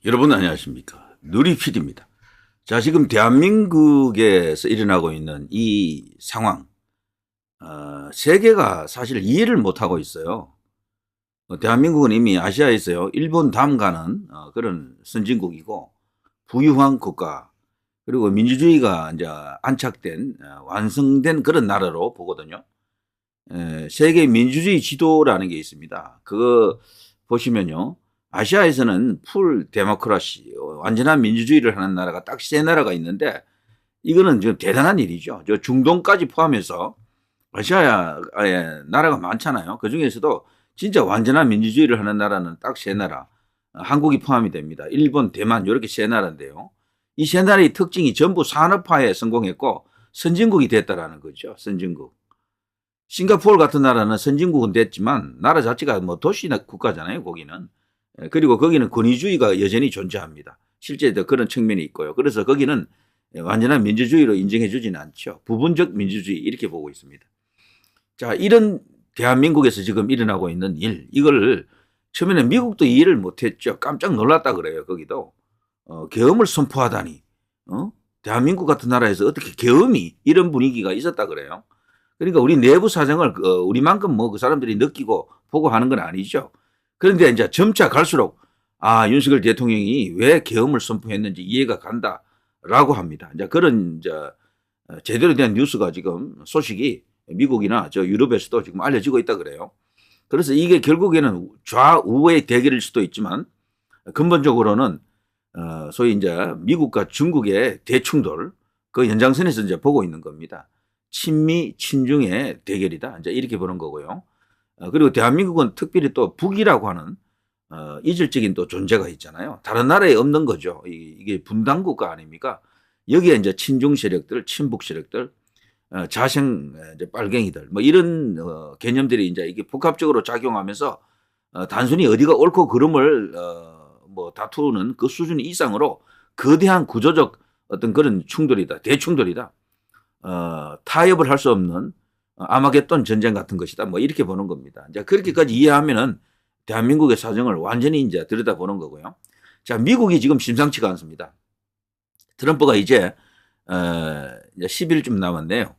여러분 안녕하십니까. 누리PD입니다. 자, 지금 대한민국에서 일어나고 있는 이 상황, 세계가 사실 이해를 못하고 있어요. 대한민국은 이미 아시아에서요, 일본 다음 가는 그런 선진국이고, 부유한 국가, 그리고 민주주의가 이제 안착된, 완성된 그런 나라로 보거든요. 세계 민주주의 지도라는 게 있습니다. 그거 보시면요. 아시아에서는 풀 데모크라시, 완전한 민주주의를 하는 나라가 딱 세 나라가 있는데 이거는 좀 대단한 일이죠. 저 중동까지 포함해서 아시아에 나라가 많잖아요. 그 중에서도 진짜 완전한 민주주의를 하는 나라는 딱 세 나라. 한국이 포함이 됩니다. 일본, 대만 이렇게 세 나라인데요. 이 세 나라의 특징이 전부 산업화에 성공했고 선진국이 됐다라는 거죠. 선진국. 싱가포르 같은 나라는 선진국은 됐지만 나라 자체가 뭐 도시 국가잖아요. 거기는. 그리고 거기는 권위주의가 여전히 존재합니다. 실제로 그런 측면이 있고요. 그래서 거기는 완전한 민주주의로 인정해 주지는 않죠. 부분적 민주주의 이렇게 보고 있습니다. 자, 이런 대한민국에서 지금 일어나고 있는 일, 이걸 처음에는 미국도 이해를 못했죠. 깜짝 놀랐다 그래요. 거기도 계엄을 선포하다니. 대한민국 같은 나라에서 어떻게 계엄이 이런 분위기가 있었다 그래요. 그러니까 우리 내부 사정을 우리만큼 뭐 그 사람들이 느끼고 보고 하는 건 아니죠. 그런데 이제 점차 갈수록 윤석열 대통령이 왜 계엄을 선포했는지 이해가 간다라고 합니다. 이제 그런 이제 제대로 된 뉴스가 지금 소식이 미국이나 저 유럽에서도 지금 알려지고 있다 그래요. 그래서 이게 결국에는 좌우의 대결일 수도 있지만 근본적으로는 소위 이제 미국과 중국의 대충돌 그 연장선에서 이제 보고 있는 겁니다. 친미 친중의 대결이다. 이제 이렇게 보는 거고요. 그리고 대한민국은 특별히 또 북이라고 하는 이질적인 또 존재가 있잖아요. 다른 나라에 없는 거죠. 이게 분단국가 아닙니까? 여기에 이제 친중 세력들, 친북 세력들, 자생 이제 빨갱이들 뭐 이런 개념들이 이제 이게 복합적으로 작용하면서 단순히 어디가 옳고 그름을 뭐 다투는 그 수준 이상으로 거대한 구조적 어떤 그런 충돌이다, 대충돌이다. 타협을 할 수 없는 아마겟돈 전쟁 같은 것이다. 뭐 이렇게 보는 겁니다. 이제 그렇게까지 이해하면은 대한민국의 사정을 완전히 이제 들여다보는 거고요. 자, 미국이 지금 심상치가 않습니다. 트럼프가 이제 10일쯤 남았네요.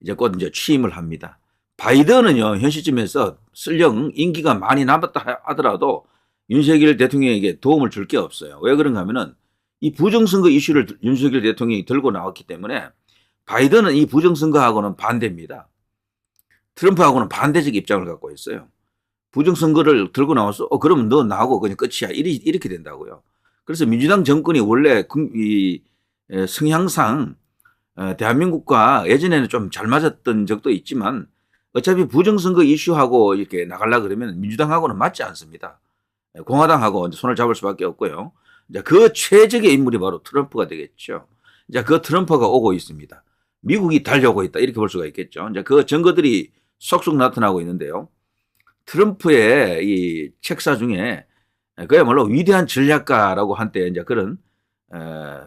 이제 곧 이제 취임을 합니다. 바이든은요, 현 시점에서 설령 임기가 많이 남았다 하더라도 윤석열 대통령에게 도움을 줄 게 없어요. 왜 그런가 하면은 이 부정선거 이슈를 윤석열 대통령이 들고 나왔기 때문에 바이든은 이 부정선거하고는 반대입니다. 트럼프하고는 반대적 입장을 갖고 있어요. 부정선거를 들고 나와서 그러면 너 나하고 그냥 끝이야. 이렇게 된다고요. 그래서 민주당 정권이 원래 이 성향상 대한민국과 예전에는 좀 잘 맞았던 적도 있지만 어차피 부정선거 이슈하고 이렇게 나가려고 그러면 민주당하고는 맞지 않습니다. 공화당하고 손을 잡을 수밖에 없고요. 이제 그 최적의 인물이 바로 트럼프가 되겠죠. 이제 그 트럼프가 오고 있습니다. 미국이 달려오고 있다. 이렇게 볼 수가 있겠죠. 이제 그 증거들이 속속 나타나고 있는데요. 트럼프의 이 책사 중에 그야말로 위대한 전략가라고 한때 이제 그런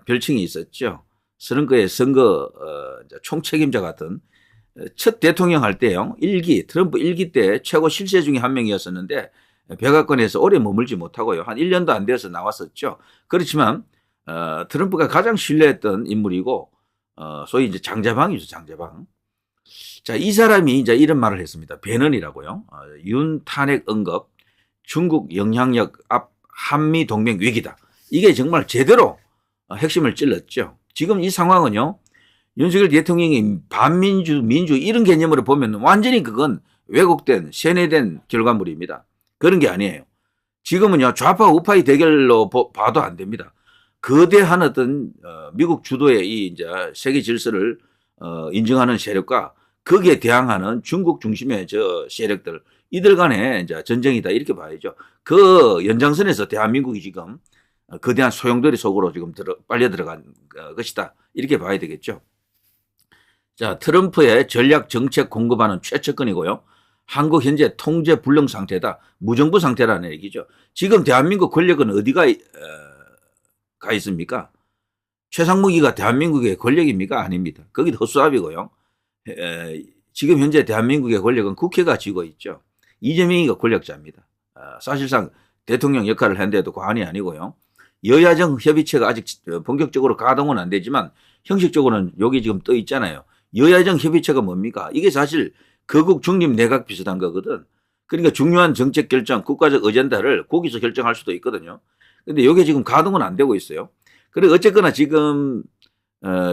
별칭이 있었죠. 트럼프의 선거 총책임자 같은 첫 대통령 할 때요. 트럼프 1기 때 최고 실세 중에 한 명이었었는데 백악관에서 오래 머물지 못하고요. 한 1년도 안 돼서 나왔었죠. 그렇지만 트럼프가 가장 신뢰했던 인물이고 소위 이제 장자방이죠. 장자방. 자, 이 사람이 이제 이런 말을 했습니다. 배넌이라고요. 윤 탄핵 언급, 중국 영향력 앞 한미 동맹 위기다. 이게 정말 제대로 핵심을 찔렀죠. 지금 이 상황은요. 윤석열 대통령이 반민주, 민주 이런 개념으로 보면 완전히 그건 왜곡된, 세뇌된 결과물입니다. 그런 게 아니에요. 지금은요. 좌파 우파의 대결로 봐도 안 됩니다. 거대한 어떤 미국 주도의 이 이제 세계 질서를 인정하는 세력과 거기에 대항하는 중국 중심의 저 세력들 이들 간의 이제 전쟁이다 이렇게 봐야죠. 그 연장선에서 대한민국이 지금 거대한 소용돌이 속으로 지금 빨려 들어간 것이다 이렇게 봐야 되겠죠. 자, 트럼프의 전략 정책 공급하는 최측근이고요. 한국 현재 통제 불능 상태다. 무정부 상태라는 얘기죠. 지금 대한민국 권력은 어디가 가 있습니까? 최상무기가 대한민국의 권력입니까? 아닙니다. 거기도 헛수합이고요. 지금 현재 대한민국의 권력은 국회가 쥐고 있죠. 이재명이가 권력자입니다. 사실상 대통령 역할을 했는데도 과언이 아니고요. 여야정 협의체가 아직 본격적으로 가동은 안 되지만 형식적으로는 여기 지금 떠 있잖아요. 여야정 협의체가 뭡니까? 이게 사실 거국 중립 내각 비슷한 거거든. 그러니까 중요한 정책 결정, 국가적 어젠다를 거기서 결정할 수도 있거든요. 근데 이게 지금 가동은 안 되고 있어요. 그리고 어쨌거나 지금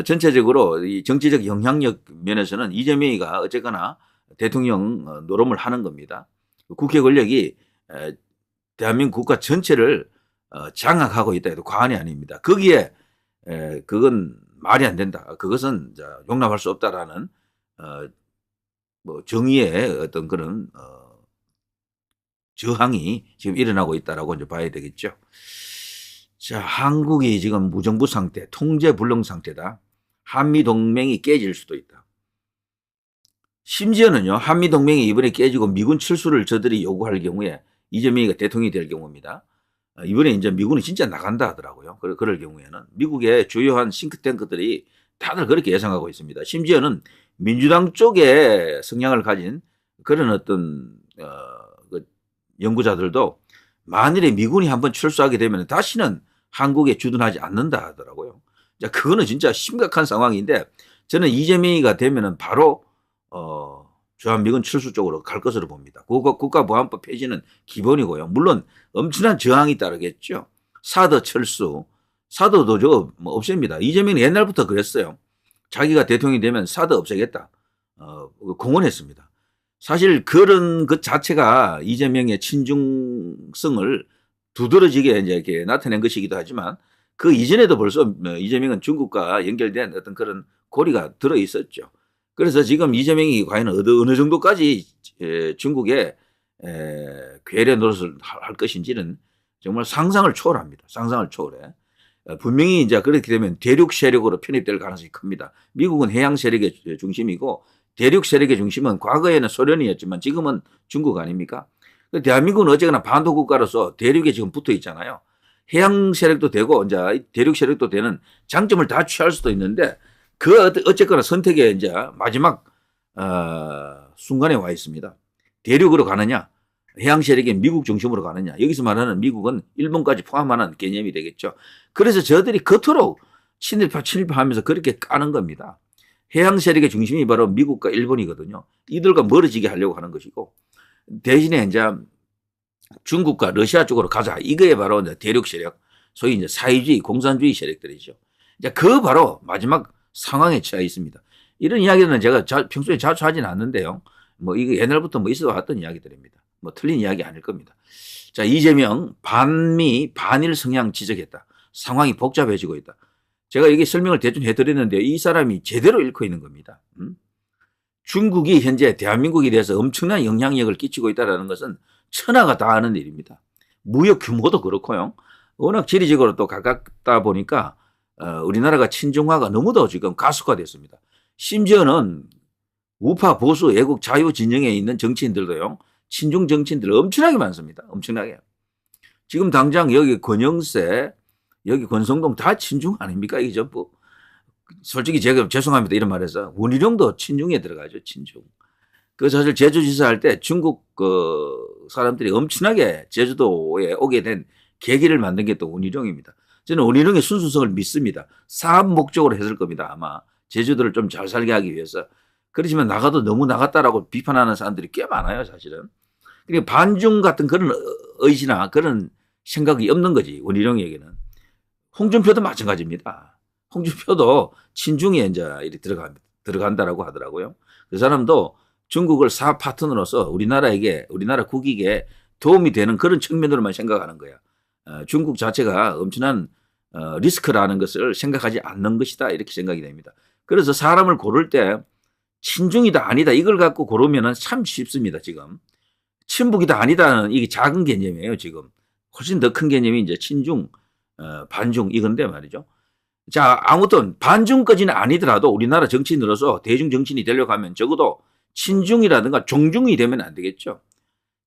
전체적으로 이 정치적 영향력 면에서는 이재명이가 어쨌거나 대통령 노름을 하는 겁니다. 국회 권력이 대한민국 국가 전체를 장악하고 있다 해도 과언이 아닙니다. 거기에 그건 말이 안 된다. 그것은 용납할 수 없다라는 뭐 정의의 어떤 그런 저항이 지금 일어나고 있다라고 이제 봐야 되겠죠. 자, 한국이 지금 무정부 상태, 통제 불능 상태다. 한미 동맹이 깨질 수도 있다. 심지어는요, 한미 동맹이 이번에 깨지고 미군 철수를 저들이 요구할 경우에 이재명이가 대통령이 될 경우입니다. 이번에 이제 미군이 진짜 나간다 하더라고요. 그럴 경우에는 미국의 주요한 싱크탱크들이 다들 그렇게 예상하고 있습니다. 심지어는 민주당 쪽에 성향을 가진 그런 어떤 그 연구자들도 만일에 미군이 한번 철수하게 되면 다시는 한국에 주둔하지 않는다 하더라고요. 자, 그거는 진짜 심각한 상황인데 저는 이재명이가 되면은 바로 주한미군 철수 쪽으로 갈 것으로 봅니다. 국가보안법 폐지는 기본이고요. 물론 엄청난 저항이 따르겠죠. 사드 철수, 사드도 저거 뭐 없앱니다. 이재명은 옛날부터 그랬어요. 자기가 대통령이 되면 사드 없애겠다. 공언했습니다. 사실 그런 것 자체가 이재명의 친중성을 두드러지게 이제 이렇게 나타낸 것이기도 하지만 그 이전에도 벌써 이재명은 중국과 연결된 어떤 그런 고리가 들어 있었죠. 그래서 지금 이재명이 과연 어느 정도까지 중국의 괴뢰 노릇을 할 것인지는 정말 상상을 초월합니다. 상상을 초월해. 분명히 이제 그렇게 되면 대륙 세력으로 편입될 가능성이 큽니다. 미국은 해양 세력의 중심이고 대륙 세력의 중심은 과거에는 소련이었지만 지금은 중국 아닙니까? 대한민국은 어쨌거나 반도 국가로서 대륙에 지금 붙어 있잖아요. 해양 세력도 되고 이제 대륙 세력도 되는 장점을 다 취할 수도 있는데 그 어쨌거나 선택의 이제 마지막 순간에 와 있습니다. 대륙으로 가느냐, 해양 세력의 미국 중심으로 가느냐. 여기서 말하는 미국은 일본까지 포함하는 개념이 되겠죠. 그래서 저들이 겉으로 친일파하면서 그렇게 까는 겁니다. 해양 세력의 중심이 바로 미국과 일본이거든요. 이들과 멀어지게 하려고 하는 것이고 대신에 이제 중국과 러시아 쪽으로 가자. 이거에 바로 이제 대륙 세력, 소위 이제 사회주의, 공산주의 세력들이죠. 이제 그 바로 마지막 상황에 처해 있습니다. 이런 이야기는 제가 평소에 자주 하진 않는데요. 뭐 이거 옛날부터 뭐 있어 왔던 이야기들입니다. 뭐 틀린 이야기 아닐 겁니다. 자, 이재명 반미 반일 성향 지적했다. 상황이 복잡해지고 있다. 제가 여기 설명을 대충 해드렸는데 이 사람이 제대로 읽고 있는 겁니다. 중국이 현재 대한민국에 대해서 엄청난 영향력을 끼치고 있다는 것은 천하가 다 아는 일입니다. 무역 규모도 그렇고요. 워낙 지리적으로 또 가깝다 보니까 우리나라가 친중화가 너무도 지금 가속화됐습니다. 심지어는 우파 보수 애국 자유 진영에 있는 정치인들도요. 친중 정치인들 엄청나게 많습니다. 엄청나게. 지금 당장 여기 권영세, 여기 권성동 다 친중 아닙니까? 이게 전부. 솔직히 제가 죄송합니다. 이런 말해서. 원희룡도 친중에 들어가죠. 친중. 그 사실 제주지사 할 때 중국 사람들이 엄청나게 제주도에 오게 된 계기를 만든 게 또 원희룡입니다. 저는 원희룡의 순수성을 믿습니다. 사업 목적으로 했을 겁니다. 아마 제주도를 좀 잘 살게 하기 위해서. 그렇지만 나가도 너무 나갔다라고 비판하는 사람들이 꽤 많아요. 사실은. 그러니까 반중 같은 그런 의지나 그런 생각이 없는 거지. 원희룡에게는. 홍준표도 마찬가지입니다. 홍준표도 친중에 이제 이렇게 들어간다라고 하더라고요. 그 사람도 중국을 사업 파트너로서 우리나라 국익에 도움이 되는 그런 측면으로만 생각하는 거야. 중국 자체가 엄청난 리스크라는 것을 생각하지 않는 것이다. 이렇게 생각이 됩니다. 그래서 사람을 고를 때 친중이다 아니다 이걸 갖고 고르면 참 쉽습니다. 지금. 친북이다 아니다는 이게 작은 개념이에요. 지금. 훨씬 더 큰 개념이 이제 친중, 반중 이건데 말이죠. 자, 아무튼 반중까지는 아니더라도 우리나라 정치인으로서 대중 정치인이 되려고 하면 적어도 친중이라든가 종중이 되면 안 되겠죠.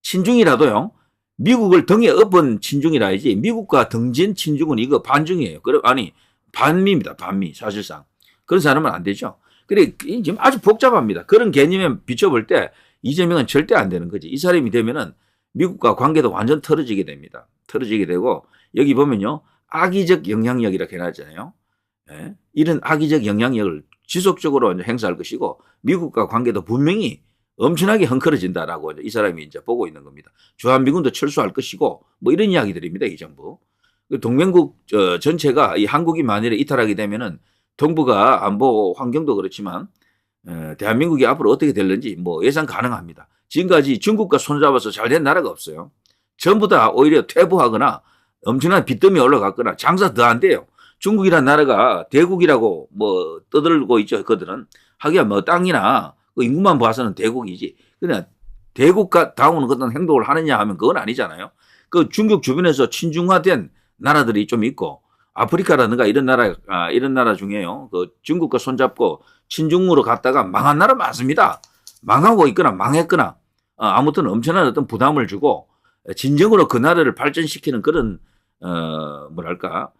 친중이라도요. 미국을 등에 업은 친중이라야지 미국과 등진 친중은 이거 반중이에요. 아니 반미입니다. 반미 사실상. 그런 사람은 안 되죠. 그래 지금 아주 복잡합니다. 그런 개념에 비춰볼 때 이재명은 절대 안 되는 거지. 이 사람이 되면은 미국과 관계도 완전 틀어지게 됩니다. 틀어지게 되고 여기 보면요. 악의적 영향력이라 해놨잖아요. 예? 이런 악의적 영향력을 지속적으로 이제 행사할 것이고 미국과 관계도 분명히 엄청나게 헝클어진다라고 이 사람이 이제 보고 있는 겁니다. 주한미군도 철수할 것이고 뭐 이런 이야기들입니다. 이 정부. 동맹국 전체가 이 한국이 만일에 이탈하게 되면은 동북아 안보 환경도 그렇지만 대한민국이 앞으로 어떻게 될는지 뭐 예상 가능합니다. 지금까지 중국과 손잡아서 잘 된 나라가 없어요. 전부 다 오히려 퇴보하거나 엄청난 빚더미 올라갔거나 장사 더 안 돼요. 중국이라는 나라가 대국이라고 뭐 떠들고 있죠. 그들은 하기야 뭐 땅이나 그 인구만 봐서는 대국이지. 그냥 대국다운 어떤 행동을 하느냐 하면 그건 아니잖아요. 그 중국 주변에서 친중화된 나라들이 좀 있고 아프리카라든가 이런 나라 중에요. 그 중국과 손잡고 친중으로 갔다가 망한 나라 많습니다. 망하고 있거나 망했거나 아무튼 엄청난 어떤 부담을 주고 진정으로 그 나라를 발전시키는 그런 뭐랄까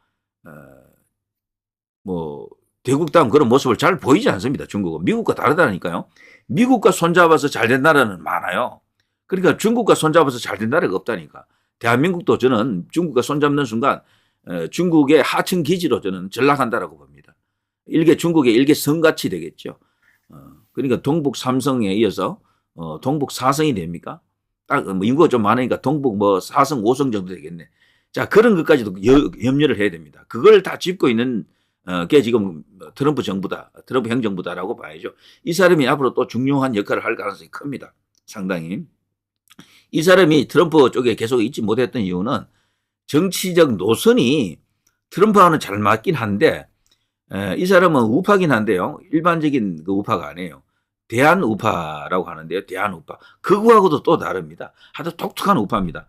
뭐 대국다운 그런 모습을 잘 보이지 않습니다. 중국은 미국과 다르다니까요. 미국과 손잡아서 잘 된 나라는 많아요. 그러니까 중국과 손잡아서 잘 된 나라가 없다니까. 대한민국도 저는 중국과 손잡는 순간 중국의 하층 기지로 저는 전락한다라고 봅니다. 중국의 일개 성같이 되겠죠. 그러니까 동북 3성에 이어서 동북 4성이 됩니까? 뭐 인구가 좀 많으니까 동북 뭐 4성, 5성 정도 되겠네. 자, 그런 것까지도 염려를 해야 됩니다. 그걸 다 짚고 있는 게 지금 트럼프 정부다. 트럼프 행정부다라고 봐야죠. 이 사람이 앞으로 또 중요한 역할을 할 가능성이 큽니다. 상당히. 이 사람이 트럼프 쪽에 계속 있지 못했던 이유는 정치적 노선이 트럼프와는 잘 맞긴 한데 이 사람은 우파긴 한데요. 일반적인 그 우파가 아니에요. 대한우파라고 하는데요. 대한우파. 극우하고도 또 다릅니다. 아주 독특한 우파입니다.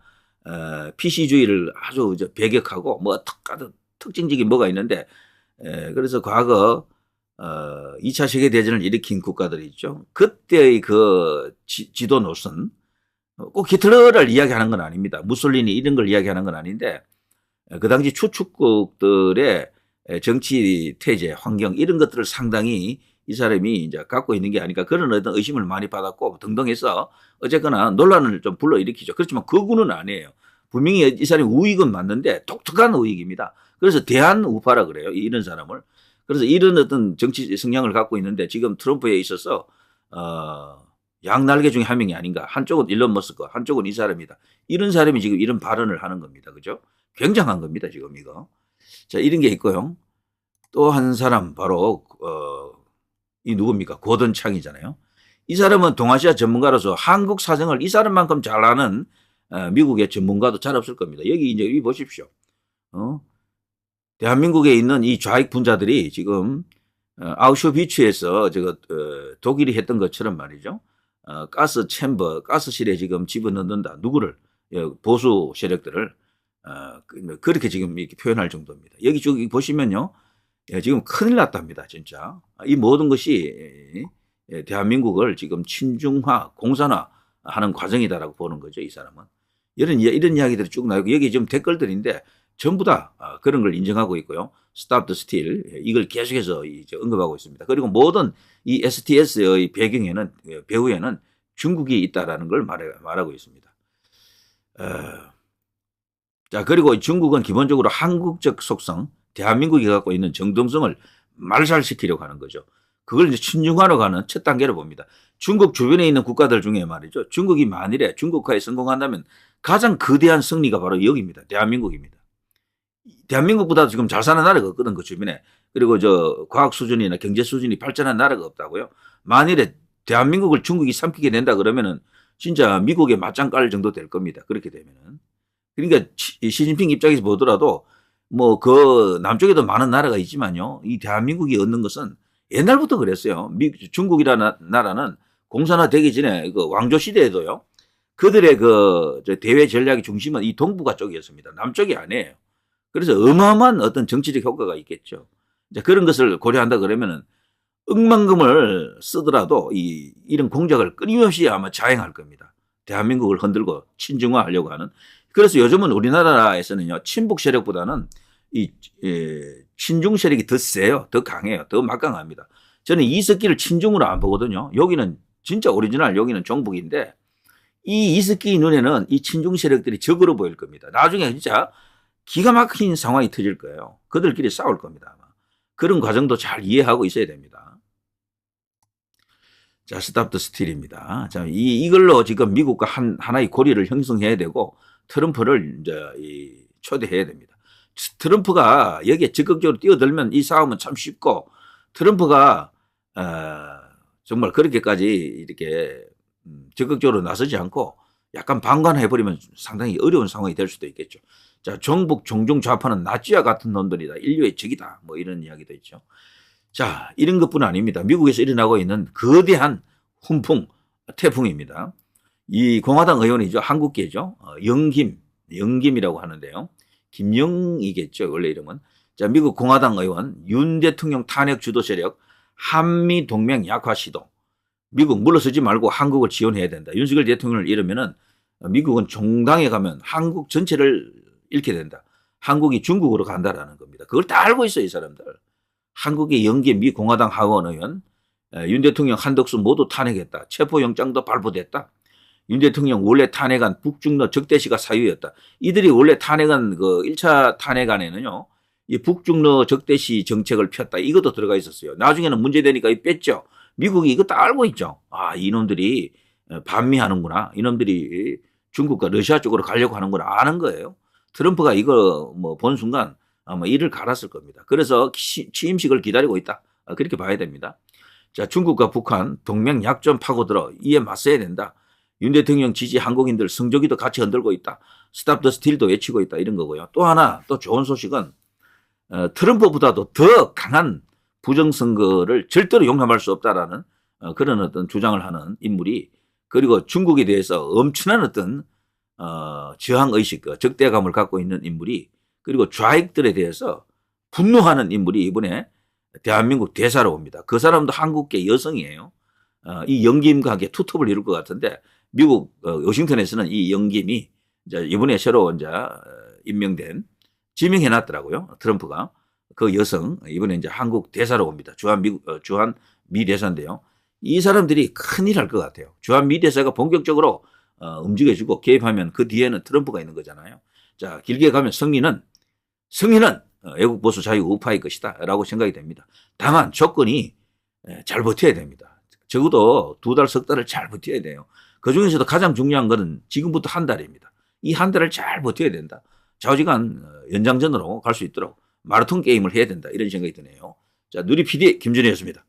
PC주의를 아주 배격하고 뭐 특징적인 뭐가 있는데 그래서 과거 2차 세계대전을 일으킨 국가들이 있죠. 그때의 그 지도 노선 꼭 히틀러를 이야기하는 건 아닙니다. 무솔리니 이런 걸 이야기하는 건 아닌데 그 당시 추축국들의 정치 태제, 환경 이런 것들을 상당히 이 사람이 이제 갖고 있는 게 아닐까 그런 어떤 의심을 많이 받았고 등등 해서 어쨌거나 논란을 좀 불러일으키죠. 그렇지만 극우는 아니에요. 분명히 이 사람이 우익은 맞는데 독특한 우익입니다. 그래서 대한우파라 그래요. 이런 사람을. 그래서 이런 어떤 정치 성향을 갖고 있는데 지금 트럼프에 있어서 양날개 중에 한 명이 아닌가. 한쪽은 일론 머스크, 한쪽은 이 사람이다. 이런 사람이 지금 이런 발언을 하는 겁니다. 그죠? 굉장한 겁니다. 지금 이거. 자, 이런 게 있고요. 또 한 사람 바로 이 누굽니까? 고던 창이잖아요. 이 사람은 동아시아 전문가로서 한국 사정을 이 사람만큼 잘 아는 미국의 전문가도 잘 없을 겁니다. 여기 이제 이 보십시오. 대한민국에 있는 이 좌익 분자들이 지금 아우슈비츠에서 독일이 했던 것처럼 말이죠. 가스 챔버, 가스실에 지금 집어넣는다. 누구를? 보수 세력들을 그렇게 지금 이렇게 표현할 정도입니다. 여기 저기 보시면요. 지금 큰일 났답니다. 진짜. 이 모든 것이 대한민국을 지금 친중화, 공산화하는 과정이다라고 보는 거죠. 이 사람은. 이런 이야기들이 쭉 나오고 여기 지금 댓글들인데 전부 다 그런 걸 인정하고 있고요. Stop the Steal 이걸 계속해서 이제 언급하고 있습니다. 그리고 모든 이 STS의 배후에는 중국이 있다라는 걸 말하고 있습니다. 자, 그리고 중국은 기본적으로 한국적 속성, 대한민국이 갖고 있는 정동성을 말살시키려고 하는 거죠. 그걸 이제 친중화로 가는 첫 단계로 봅니다. 중국 주변에 있는 국가들 중에 말이죠. 중국이 만일에 중국화에 성공한다면 가장 거대한 승리가 바로 여기입니다. 대한민국입니다. 대한민국보다 지금 잘 사는 나라가 없거든, 그 주변에. 그리고 과학 수준이나 경제 수준이 발전한 나라가 없다고요. 만일에 대한민국을 중국이 삼키게 된다 그러면은 진짜 미국에 맞짱 깔 정도 될 겁니다. 그렇게 되면은. 그러니까 시진핑 입장에서 보더라도 뭐 그 남쪽에도 많은 나라가 있지만요. 이 대한민국이 얻는 것은 옛날부터 그랬어요. 중국이라는 나라는 공산화되기 전에 그 왕조 시대에도요. 그들의 대외 전략의 중심은 이 동북아 쪽이었습니다. 남쪽이 아니에요. 그래서 어마어마한 어떤 정치적 효과가 있겠죠. 이제 그런 것을 고려한다 그러면은 억만금을 쓰더라도 이런 공작을 끊임없이 아마 자행할 겁니다. 대한민국을 흔들고 친중화하려고 하는. 그래서 요즘은 우리나라에서는요, 친북 세력보다는 친중 세력이 더 세요. 더 강해요. 더 막강합니다. 저는 이석기를 친중으로 안 보거든요. 여기는 진짜 오리지널, 여기는 종북인데 이 이석기 눈에는 이 친중 세력들이 적으로 보일 겁니다. 나중에 진짜 기가 막힌 상황이 터질 거예요. 그들끼리 싸울 겁니다. 아마. 그런 과정도 잘 이해하고 있어야 됩니다. 자, 스탑 더 스틸입니다. 자, 이걸로 지금 미국과 하나의 고리를 형성해야 되고 트럼프를 이제 초대해야 됩니다. 트럼프가 여기에 적극적으로 뛰어들면 이 싸움은 참 쉽고 트럼프가 정말 그렇게까지 이렇게 적극적으로 나서지 않고 약간 방관해버리면 상당히 어려운 상황이 될 수도 있겠죠. 자, 종북 종중 좌파는 나치와 같은 놈들이다. 인류의 적이다. 뭐 이런 이야기도 있죠. 자, 이런 것뿐 아닙니다. 미국에서 일어나고 있는 거대한 훈풍, 태풍입니다. 이 공화당 의원이죠. 한국계죠. 영김이라고 하는데요. 김영이겠죠. 원래 이름은. 자, 미국 공화당 의원, 윤 대통령 탄핵 주도 세력, 한미 동맹 약화 시도. 미국 물러서지 말고 한국을 지원해야 된다. 윤석열 대통령을 잃으면은 미국은 종당에 가면 한국 전체를 잃게 된다. 한국이 중국으로 간다라는 겁니다. 그걸 다 알고 있어요, 이 사람들. 한국의 영계 미 공화당 하원 의원, 윤 대통령, 한덕수 모두 탄핵했다. 체포영장도 발부됐다. 윤 대통령 원래 탄핵안 북중러 적대시가 사유였다. 이들이 원래 탄핵안 그 1차 탄핵안에는요. 이 북중러 적대시 정책을 폈다. 이것도 들어가 있었어요. 나중에는 문제되니까 뺐죠. 미국이 이거 다 알고 있죠. 아, 이놈들이 반미하는구나. 이놈들이 중국과 러시아 쪽으로 가려고 하는구나. 아는 거예요. 트럼프가 이거 뭐 본 순간 아마 이를 갈았을 겁니다. 그래서 취임식을 기다리고 있다. 그렇게 봐야 됩니다. 자, 중국과 북한 동맹 약점 파고들어 이에 맞서야 된다. 윤 대통령 지지 한국인들 성조기도 같이 흔들고 있다. 스탑 더 스틸도 외치고 있다. 이런 거고요. 또 하나 또 좋은 소식은 트럼프보다도 더 강한 부정선거를 절대로 용납할 수 없다라는 그런 어떤 주장을 하는 인물이 그리고 중국에 대해서 엄청난 어떤 저항의식, 적대감을 갖고 있는 인물이 그리고 좌익들에 대해서 분노하는 인물이 이번에 대한민국 대사로 옵니다. 그 사람도 한국계 여성이에요. 이 영김과 함께 투톱을 이룰 것 같은데 미국 워싱턴에서는 이 영김이 이제 이번에 새로 이제 임명된 지명해 놨더라고요. 트럼프가 그 여성 이번에 이제 한국 대사로 옵니다. 주한 미 대사인데요. 이 사람들이 큰일 할 것 같아요. 주한 미 대사가 본격적으로 움직여주고 개입하면 그 뒤에는 트럼프가 있는 거잖아요. 자, 길게 가면 승리는 애국 보수 자유 우파의 것이다 라고 생각이 됩니다. 다만 조건이 잘 버텨야 됩니다. 적어도 2달, 석 달을 잘 버텨야 돼요. 그중에서도 가장 중요한 것은 지금부터 한 달입니다. 이 한 달을 잘 버텨야 된다. 좌우지간 연장전으로 갈 수 있도록 마라톤 게임을 해야 된다. 이런 생각이 드네요. 자, 누리 PD 김준희였습니다.